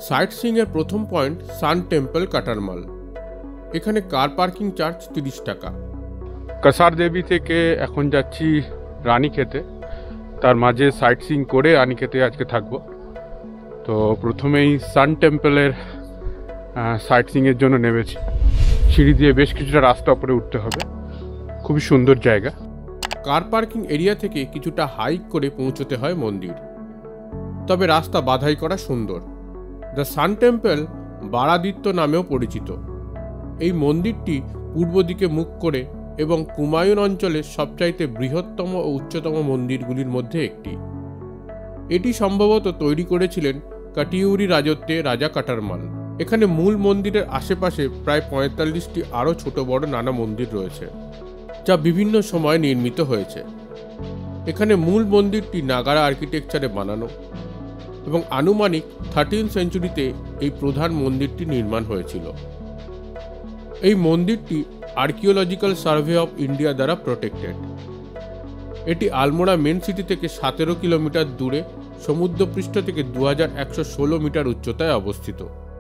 Site সিইংয়ের প্রথম point সান temple কাটারমাল। এখানে car parking charge 30 টাকা। কাসার দেবী থেকে এখন যাচ্ছি রানীক্ষেতে, তার মাঝে সাইট সিইং করে রানীক্ষেতে আজকে থাকবো। তো প্রথমেই সান টেম্পলের সাইট সিইংয়ের জন্য নেমেছি। সিঁড়ি দিয়ে বেশ কিছুটা রাস্তা উপরে উঠতে হবে, খুবই সুন্দর জায়গা। কার পার্কিং এরিয়া থেকে কিছুটা হাইক করে পৌঁছতে হয় মন্দির, তবে রাস্তা বাধাই করা সুন্দর। দ্য সান টেম্পল বারাদিত্য নামেও পরিচিত। এই মন্দিরটি পূর্ব দিকে মুখ করে এবং কুমায়ুন অঞ্চলের সবচাইতে বৃহত্তম ও উচ্চতম মন্দিরগুলির মধ্যে একটি। এটি সম্ভবত তৈরি করেছিলেন কাটিউরি রাজত্বে রাজা কাটারমাল। এখানে মূল মন্দিরের আশেপাশে প্রায় 45টি আরও ছোট বড় নানা মন্দির রয়েছে, যা বিভিন্ন সময়ে নির্মিত হয়েছে। এখানে মূল মন্দিরটি নাগারা আর্কিটেকচারে বানানো এবং আনুমানিক 13th সেঞ্চুরিতে এই প্রধান মন্দিরটি নির্মাণ হয়েছিল। এই মন্দিরটি আর্কিওলজিক্যাল সার্ভে অফ ইন্ডিয়া দ্বারা প্রোটেক্টেড। এটি আলমোড়া মেন সিটি থেকে 17 কিলোমিটার দূরে সমুদ্রপৃষ্ঠ থেকে 2116 মিটার উচ্চতায় অবস্থিত।